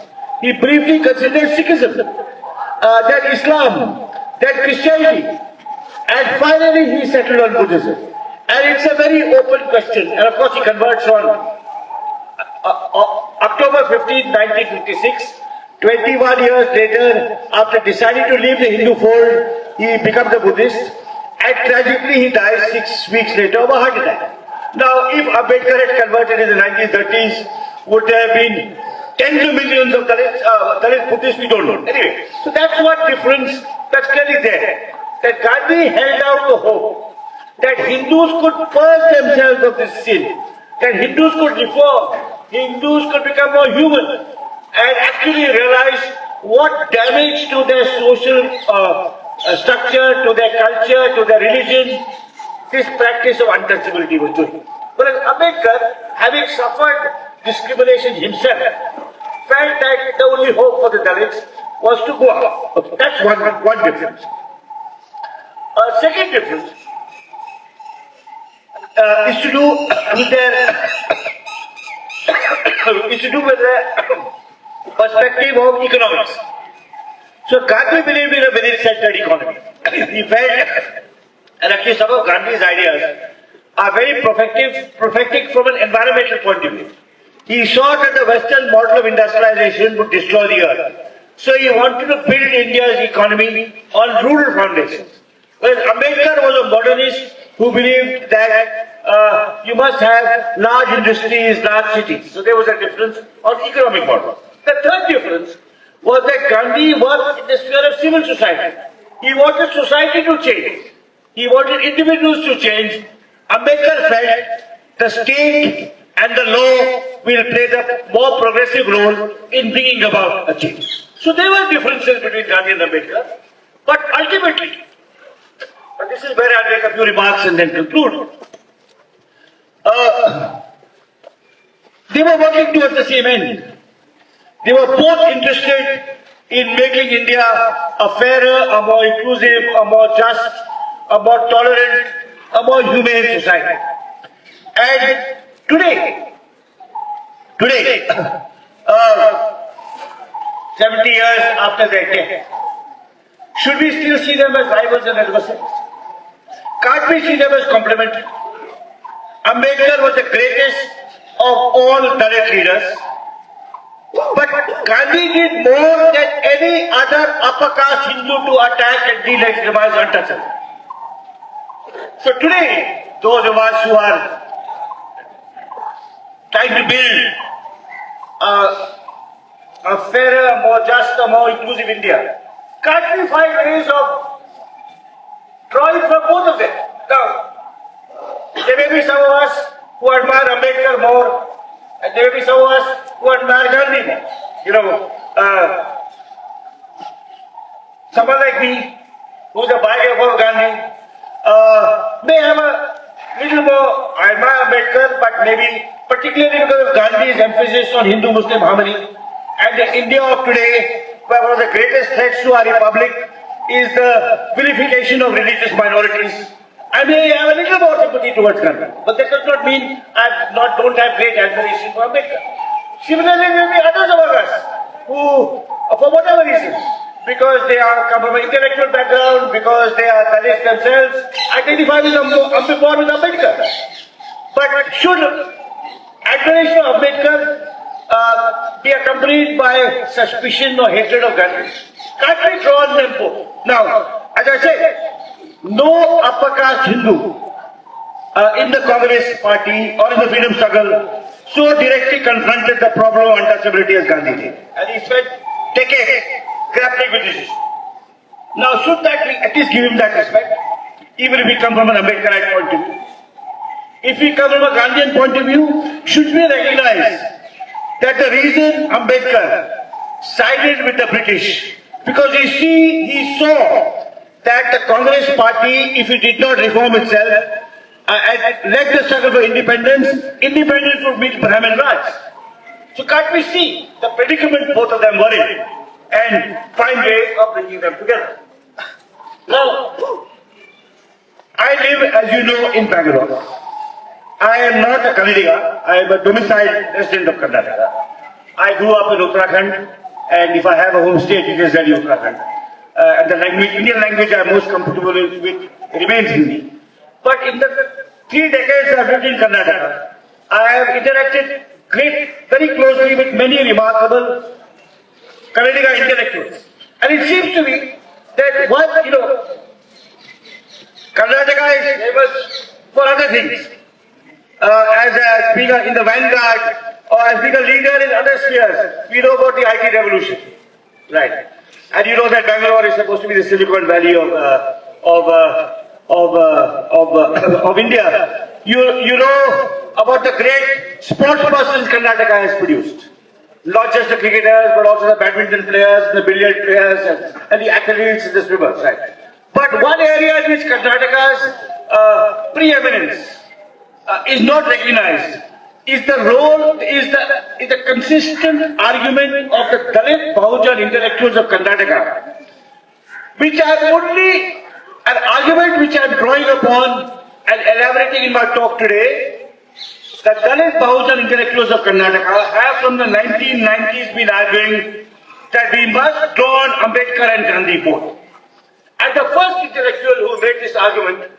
He briefly considered Sikhism, then Islam, then Christianity. And finally he settled on Buddhism. And it's a very open question. And of course, he converts on October 15, 1956. 21 years later, after deciding to leave the Hindu fold, he becomes a Buddhist. And tragically, he dies 6 weeks later of a heart attack. Now, if Ambedkar had converted in the 1930s, would there have been tens of millions of Dalit Buddhists? We don't know. Anyway, so that's what difference that's clearly there. That Gandhi held out the hope that Hindus could purge themselves of this sin, that Hindus could reform, Hindus could become more human, and actually realize what damage to their social structure, to their culture, to their religion, this practice of untouchability was doing. Whereas Ambedkar, having suffered discrimination himself, felt that the only hope for the Dalits was to go out. Okay, that's one difference. Second difference is to do with their perspective of economics. So Gandhi believed in a very centered economy. He felt, and actually some of Gandhi's ideas are very prophetic from an environmental point of view. He saw that the Western model of industrialization would destroy the earth. So he wanted to build India's economy on rural foundations. Whereas Ambedkar was a modernist who believed that you must have large industries, large cities. So there was a difference on economic model. The third difference was that Gandhi worked in the sphere of civil society. He wanted society to change. He wanted individuals to change. Ambedkar felt the state and the law will play the more progressive role in bringing about a change. So there were differences between Gandhi and Ambedkar, but ultimately, but this is where I'll make a few remarks and then conclude. They were working towards the same end. They were both interested in making India a fairer, a more inclusive, a more just, a more tolerant, a more humane society. And today, 70 years after their death, should we still see them as rivals and adversaries? Can't we see them as complementary? Ambedkar was the greatest of all Dalit leaders, but Gandhi did more than any other upper caste Hindu to attack and delegitimize untouchable. So today, those of us who are trying to build a fairer, a more just, a more inclusive India, can't we find ways of drawing from both of them? Now, there may be some of us who admire Ambedkar more, and there may be some of us who admire Gandhi more. You know, someone like me, who's a biographer of Gandhi, may have a little more, I admire Ambedkar, but maybe particularly because of Gandhi's emphasis on Hindu-Muslim harmony, and the India of today, where one of the greatest threats to our republic is the vilification of religious minorities. I may have a little more sympathy towards Gandhi, but that does not mean I don't have great admiration for Ambedkar. Similarly, there may be others among us who, for whatever reasons, because they come from an intellectual background, because they are Dalits themselves, identify with Ambedkar. But should admiration of Ambedkar be accompanied by suspicion or hatred of Gandhi? Can't we draw on them both? Now, as I said, no upper caste Hindu in the Congress party or in the freedom struggle so directly confronted the problem of untouchability as Gandhi did. And he spent decades grappling with this issue. Now, should that we at least give him that respect, even if we come from an Ambedkarite point of view? If we come from a Gandhian point of view, should we recognize that the reason Ambedkar sided with the British, because he saw that the Congress party, if it did not reform itself, and led the struggle for independence would mean Brahmin Raj. So can't we see the predicament both of them were in and find ways of bringing them together? Now, I live, as you know, in Bangalore. I am not a Kannadiga. I am a domiciled resident of Karnataka. I grew up in Uttarakhand, and if I have a home state, it is really Uttarakhand. And the Indian language I am most comfortable with remains Hindi. But in the 3 decades I have lived in Karnataka. I have interacted very closely with many remarkable Kannadiga intellectuals. And it seems to me that Karnataka is famous for other things. As a speaker in the vanguard or as being a leader in other spheres. We know about the IT revolution. Right. And you know that Bangalore is supposed to be the Silicon Valley of India. You know about the great sports persons Karnataka has produced. Not just the cricketers, but also the badminton players, the billiard players, and the athletes and the swimmers. Right. But one area in which Karnataka's preeminence is not recognized is the consistent argument of the Dalit Bahujan intellectuals of Karnataka, which I have only an argument which I am drawing upon and elaborating in my talk today. The Dalit Bahujan intellectuals of Karnataka have from the 1990s been arguing that we must draw on Ambedkar and Gandhi both. And the first intellectual who made this argument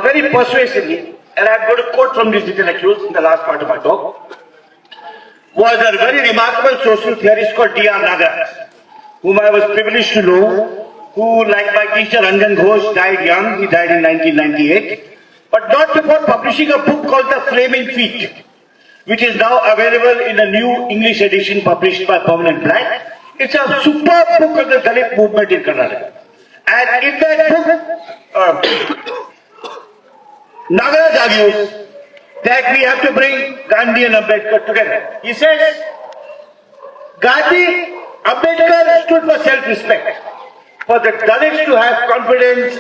very persuasively, and I am going to quote from these intellectuals in the last part of my talk, was a very remarkable social theorist called D.R. Nagaraj, whom I was privileged to know, who, like my teacher Ranjan Ghosh, died young. He died in 1998, but not before publishing a book called The Flaming Feet, which is now available in a new English edition published by Permanent Black. It's a superb book on the Dalit movement in Karnataka. And in that book, Nagaraj argues that we have to bring Gandhi and Ambedkar together. He says, Ambedkar stood for self-respect, for the Dalits to have confidence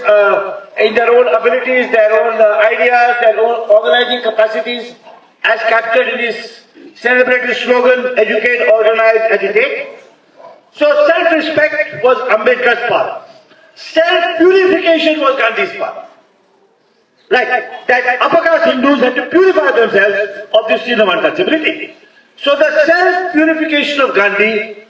in their own abilities, their own ideas, their own organizing capacities, as captured in his celebrated slogan, educate, organize, agitate. So self-respect was Ambedkar's part. Self-purification was Gandhi's part. Right, that upper caste Hindus had to purify themselves of this sin of untouchability. So the self-purification of Gandhi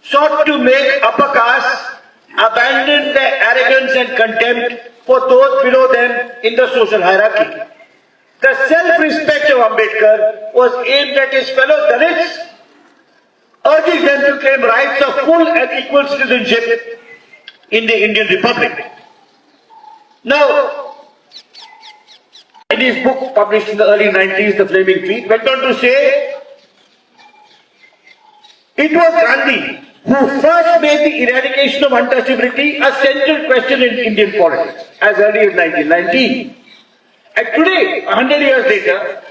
sought to make upper caste abandon their arrogance and contempt for those below them in the social hierarchy. The self-respect of Ambedkar was aimed at his fellow Dalits, urging them to claim rights of full and equal citizenship in the Indian Republic. Now, in his book published in the early 90s, The Flaming Feet, went on to say, it was Gandhi who first made the eradication of untouchability a central question in Indian politics, as early as 1919. And today, 100 years later,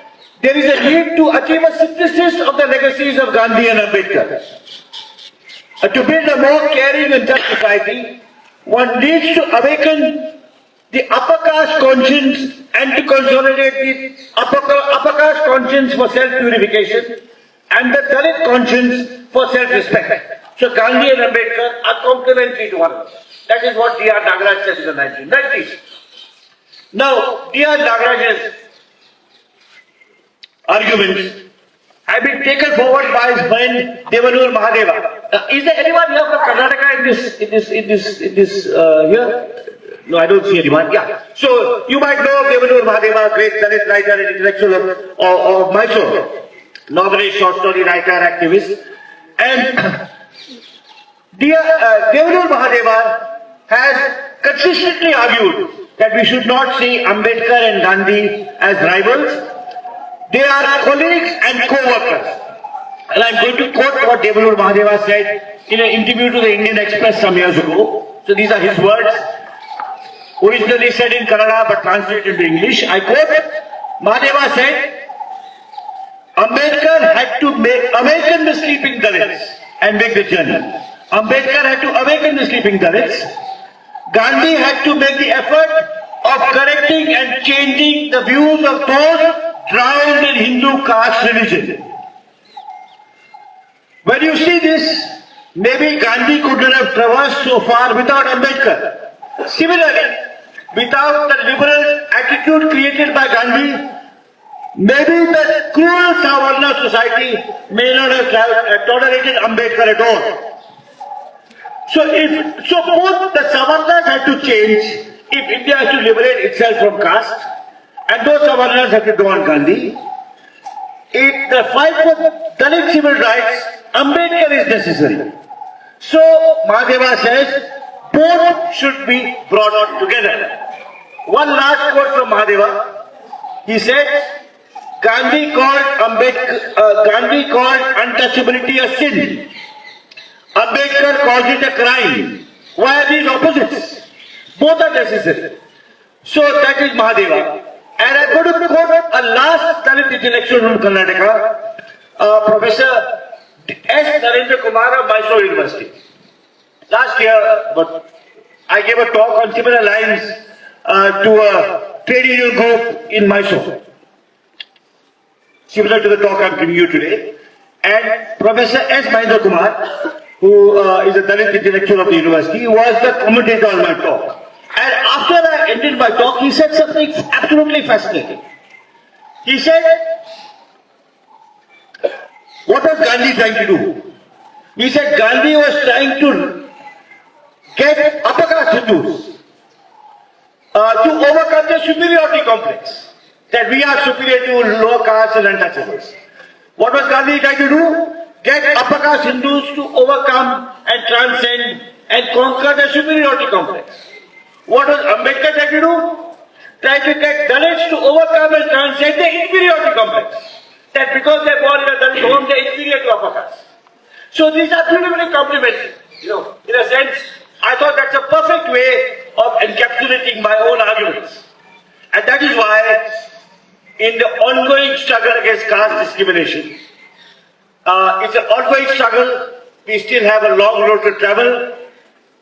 there is a need to achieve a synthesis of the legacies of Gandhi and Ambedkar. To build a more caring and just society, one needs to awaken the upper caste conscience and to consolidate the upper caste conscience for self-purification and the Dalit conscience for self-respect. So Gandhi and Ambedkar are complementary to one another. That is what D.R. Nagaraj said in the 1990s. Now, D.R. Nagaraj's arguments have been taken forward by his friend Devanur Mahadeva. Is there anyone here from Karnataka in this here? No, I don't see anyone. Yeah. So, you might know Devanur Mahadeva, great Dalit writer and intellectual of Mysore, novelist, short story writer, activist. And Devanur Mahadeva has consistently argued that we should not see Ambedkar and Gandhi as rivals. They are colleagues and co-workers. And I'm going to quote what Devanur Mahadeva said in an interview to the Indian Express some years ago. So these are his words. Originally said in Kannada but translated into English. I quote, Mahadeva said, Ambedkar had to awaken the sleeping Dalits and make the journey. Ambedkar had to awaken the sleeping Dalits. Gandhi had to make the effort of correcting and changing the views of those drowned in Hindu caste religion. When you see this, maybe Gandhi could not have traversed so far without Ambedkar. Similarly, without the liberal attitude created by Gandhi, maybe the cruel Savarna society may not have tolerated Ambedkar at all. So both the Savarnas had to change if India has to liberate itself from caste, and those foreigners have to do on Gandhi. In the fight for Dalit civil rights, Ambedkar is necessary. So Mahadeva says both should be brought together. One last quote from Mahadeva. He said, Gandhi called untouchability a sin. Ambedkar calls it a crime. Why are these opposites? Both are necessary. So that is Mahadeva. And I'm going to quote a last Dalit intellectual from Karnataka, Professor S. Narendra Kumar of Mysore University. Last year, I gave a talk on similar lines to a trade union group in Mysore. Similar to the talk I'm giving you today. And Professor S. Narendra Kumar, who is a Dalit intellectual of the university, was the commentator on my talk. And after I ended my talk, he said something absolutely fascinating. He said, what was Gandhi trying to do? He said Gandhi was trying to get upper caste Hindus to overcome their superiority complex, that we are superior to lower caste and untouchables. What was Gandhi trying to do? Get upper caste Hindus to overcome and transcend and conquer their superiority complex. What was Ambedkar trying to do? Trying to get Dalits to overcome and transcend the inferiority complex. That because they are born in a Dalit home, they are inferior to upper caste. So these are beautifully complementary. In a sense, I thought that's a perfect way of encapsulating my own arguments. And that is why, in the ongoing struggle against caste discrimination, it's an ongoing struggle. We still have a long road to travel,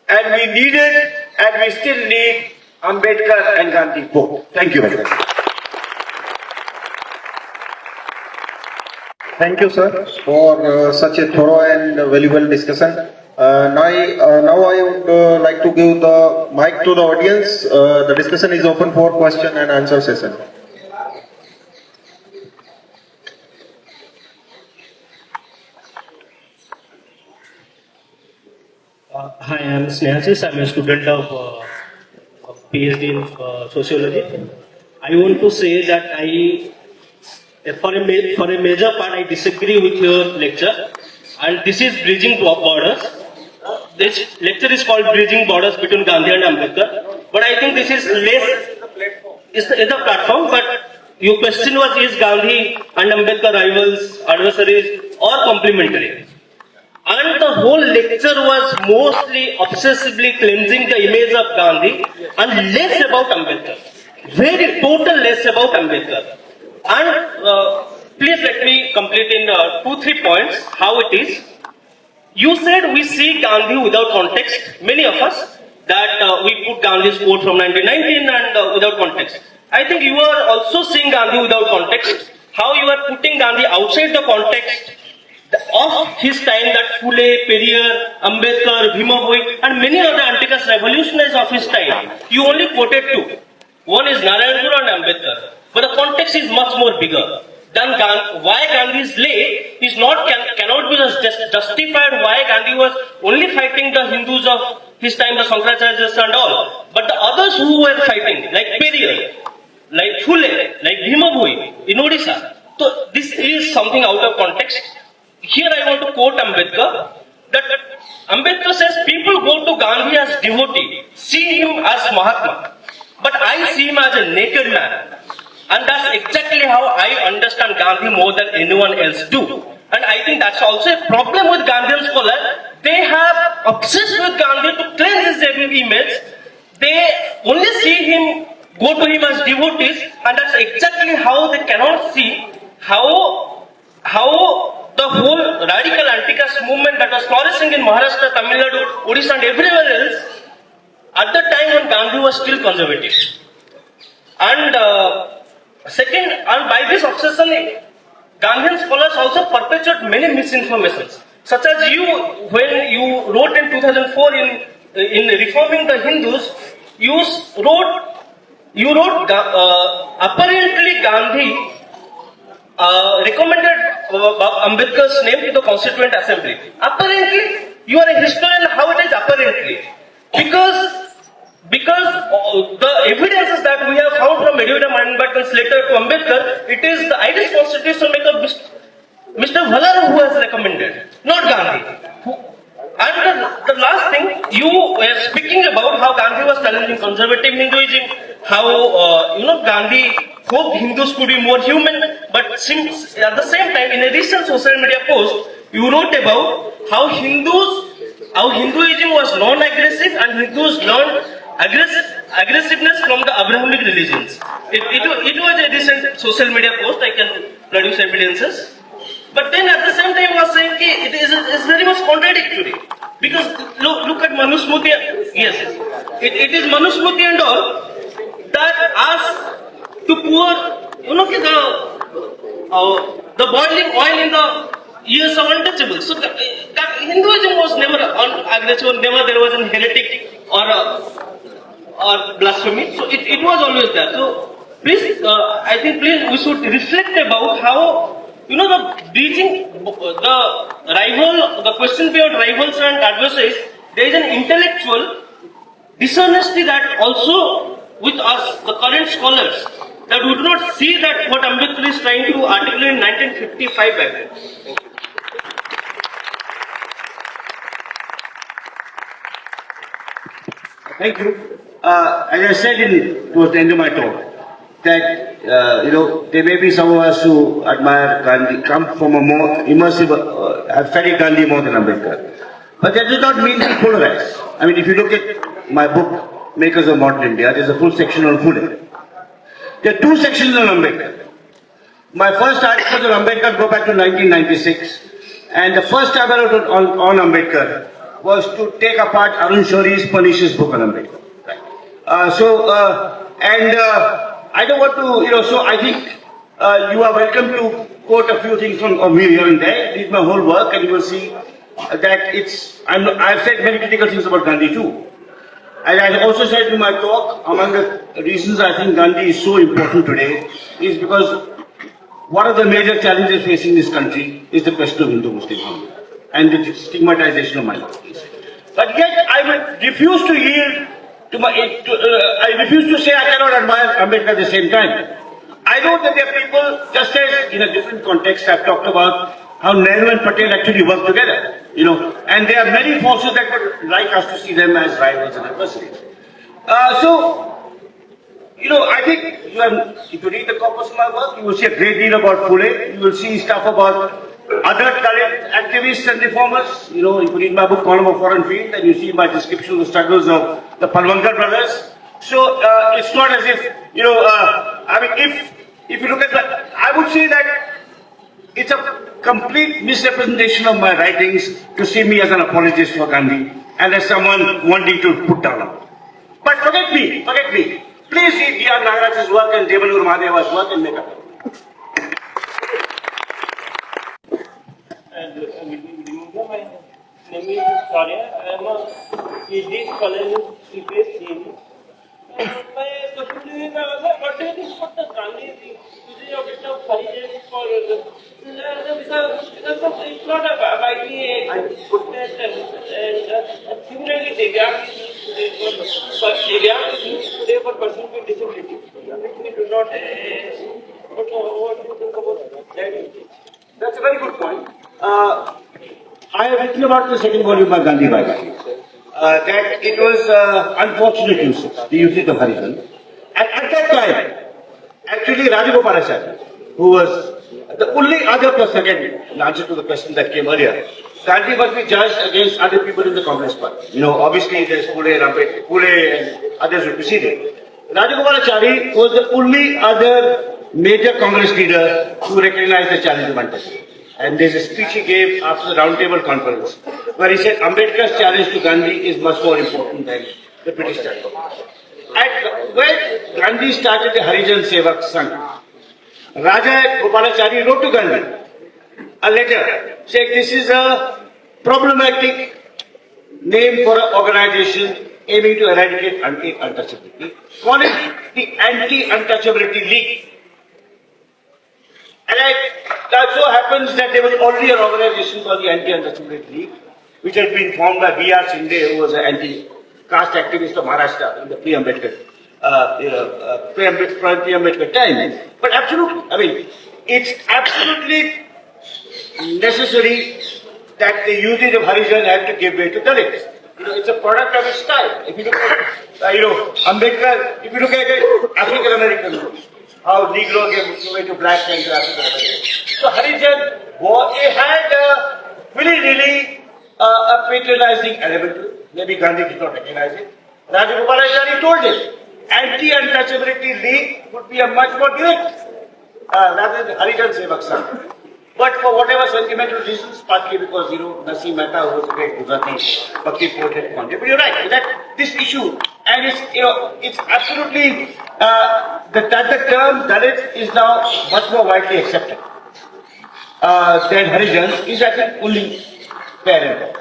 and we needed, and we still need Ambedkar and Gandhi both. Thank you very much. Thank you, sir, for such a thorough and valuable discussion. Now I would like to give the mic to the audience. The discussion is open for question and answer session. Hi, I am Snehasis. I am a student of PhD in sociology. I want to say that for a major part, I disagree with your lecture, and this is bridging borders. This lecture is called Bridging Borders between Gandhi and Ambedkar, but I think this is less. It's the platform, but your question was: is Gandhi and Ambedkar rivals, adversaries, or complementary? And the whole lecture was mostly obsessively cleansing the image of Gandhi and less about Ambedkar. Very total less about Ambedkar. And please let me complete in 2-3 points how it is. You said we see Gandhi without context, many of us, that we put Gandhi's quote from 1919 and without context. I think you are also seeing Gandhi without context. How you are putting Gandhi outside the context of his time, that Phule, Periyar, Ambedkar, Bhima Bhoi, and many other anti-caste revolutionaries of his time. You only quoted two. One is Narayan Guru and Ambedkar. But the context is much more bigger. Then why Gandhi is late is cannot be justified why Gandhi was only fighting the Hindus of his time, the Shankaracharya and all. But the others who were fighting, like Periyar, like Phule, like Bhima Bhoi in Odisha. So this is something out of context. Here I want to quote Ambedkar, that Ambedkar says people go to Gandhi as devotee, see him as Mahatma, but I see him as a naked man. And that's exactly how I understand Gandhi more than anyone else do. And I think that's also a problem with Gandhian scholars. They have obsessed with Gandhi to cleanse his image. They only see him, go to him as devotees, and that's exactly how they cannot see how the whole radical anti-caste movement that was flourishing in Maharashtra, Tamil Nadu, Odisha and everywhere else, at the time when Gandhi was still conservative. And second, and by this obsession, Gandhian scholars also perpetuate many misinformations. Such as you, when you wrote in 2004 in Reforming the Hindus, you wrote apparently Gandhi recommended Ambedkar's name to the Constituent Assembly. Apparently, you are a historian, how it is apparently? Because because the evidences that we have found from medieval Ambedkar's letter to Ambedkar, it is the Irish constitution maker Mr. Valar who has recommended, not Gandhi. And the last thing, you were speaking about how Gandhi was challenging conservative Hinduism, how Gandhi hoped Hindus could be more human, but at the same time, in a recent social media post, you wrote about how Hinduism was non-aggressive and Hindus learned aggressiveness from the Abrahamic religions. It was a recent social media post. I can produce evidences. But then at the same time was saying it is very much contradictory. Because look at Manusmriti, yes. It is Manusmriti and all that asks to pour the boiling oil in the ears of untouchables. So Hinduism was never aggressive, never there was an heretic or blasphemy. So it was always there. So please, I think we should reflect about how the breaching, the question beyond rivals and adversaries, there is an intellectual dishonesty that also with us, the current scholars, that we do not see that what Ambedkar is trying to articulate in 1955 back then. Thank you. As I said towards the end of my talk, that there may be some of us who admire Gandhi, come from a more immersive, have studied Gandhi more than Ambedkar. But that does not mean to polarize. I mean, if you look at my book, Makers of Modern India, there's a full section on Phule. There are two sections on Ambedkar. My first articles on Ambedkar go back to 1996, and the first time I wrote on Ambedkar was to take apart Arun Shoury's pernicious book on Ambedkar. I don't want to, so I think you are welcome to quote a few things from me here and there. Read my whole work and you will see that I've said many critical things about Gandhi too. And I also said in my talk, among the reasons I think Gandhi is so important today is because one of the major challenges facing this country is the question of Hindu-Muslim harmony and the stigmatization of minorities. But yet I would refuse to yield I refuse to say I cannot admire Ambedkar at the same time. I know that there are people, just as in a different context, have talked about how Nehru and Patel actually worked together, and there are many forces that would like us to see them as rivals and adversaries. I think if you read the corpus of my work, you will see a great deal about Phule, you will see stuff about other Dalit activists and reformers. If you read my book, Column of Foreign Field, and you see my description of the struggles of the Palwankar brothers. So it's not as if, if you look at that, I would say that it's a complete misrepresentation of my writings to see me as an apologist for Gandhi and as someone wanting to put down. But forget me. Please read D.R. Nagaraj's work and Devanur Mahadeva's work and make up. And my name is Victoria. I am a PhD scholar in CPS theory. My question to you is, what do you think about the Gandhi thing? Using a bit of heritage for because it's not a widely accepted and similarly Divyang is today for person with disability. We do not. What do you think about that? That's a very good point. I have written about the second volume of Gandhi biography. That it was unfortunate usage of Harijan. And at that time, actually Rajagopalachari, who was the only other person, again, in answer to the question that came earlier, Gandhi must be judged against other people in the Congress party. Obviously there's Phule and others who preceded. Rajagopalachari was the only other major Congress leader who recognized the challenge of untouchability. And there's a speech he gave after the roundtable conference where he said Ambedkar's challenge to Gandhi is much more important than the British challenge. And when Gandhi started the Harijan Sevak Sangh, Raja Gopalachari wrote to Gandhi a letter saying this is a problematic name for an organization aiming to eradicate untouchability. Call it the Anti-Untouchability League. And that so happens that there was already an organization called the Anti-Untouchability League, which had been formed by B.R. Shinde, who was an caste activist of Maharashtra in the pre-Ambedkar, pre-Ambedkar time. But absolutely, I mean, it's absolutely necessary that the usage of Harijan had to give way to Dalits. It's a product of its time. If you look at, Ambedkar, if you look at African American, how Negro gave way to black and to African American. So Harijan, they had really a patronizing element to it. Maybe Gandhi did not recognize it. Rajagopalachari told him, anti-untouchability league would be a much more direct rather than Harijan Sevak Sangh. But for whatever sentimental reasons, partly because, Naseem Mehta, who was a great Gujarati Bhakti poet, had contributed. But you're right, that this issue, and it's absolutely, that the term Dalit is now much more widely accepted than Harijan is, I think, only fair and fair.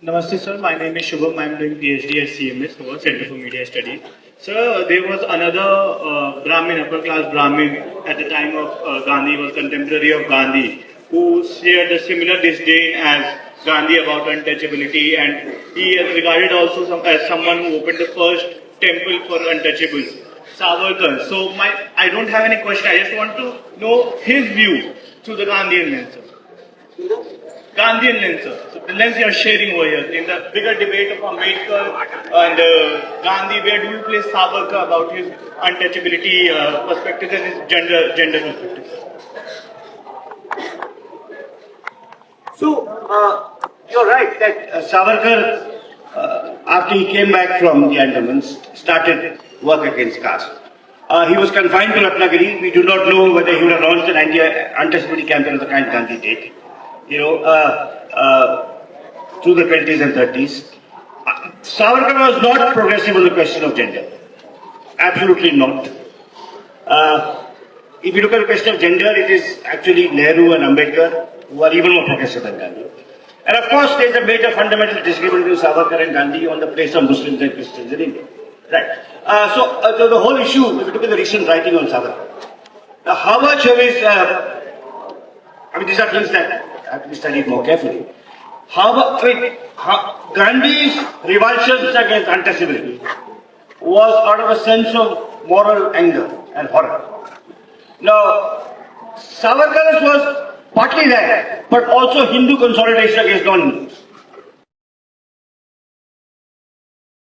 Namaste sir, my name is Shubham. I am doing PhD at CMS, Center for Media Studies. Sir, there was another Brahmin, upper class Brahmin at the time of Gandhi, was contemporary of Gandhi, who shared a similar disdain as Gandhi about untouchability, and he is regarded also as someone who opened the first temple for untouchables, Savarkar. So I don't have any question, I just want to know his view through the Gandhian lens, sir. Gandhian lens, sir. So the lens you are sharing over here, in the bigger debate of Ambedkar and Gandhi, where do you place Savarkar about his untouchability perspectives and his gender perspectives? So, you're right that Savarkar, after he came back from the Andamans, started work against caste. He was confined to Ratnagiri. We do not know whether he would have launched an untouchability campaign of the kind Gandhi did. Through the 20s and 30s. Savarkar was not progressive on the question of gender. Absolutely not. If you look at the question of gender, it is actually Nehru and Ambedkar who are even more progressive than Gandhi. And of course, there is a major fundamental disagreement between Savarkar and Gandhi on the place of Muslims and Christians in India. Right. So the whole issue, if you look at the recent writing on Savarkar, how much of his, these are things that have to be studied more carefully. Gandhi's revulsions against untouchability was out of a sense of moral anger and horror. Now, Savarkar's was partly that, but also Hindu consolidation against non-Hindu.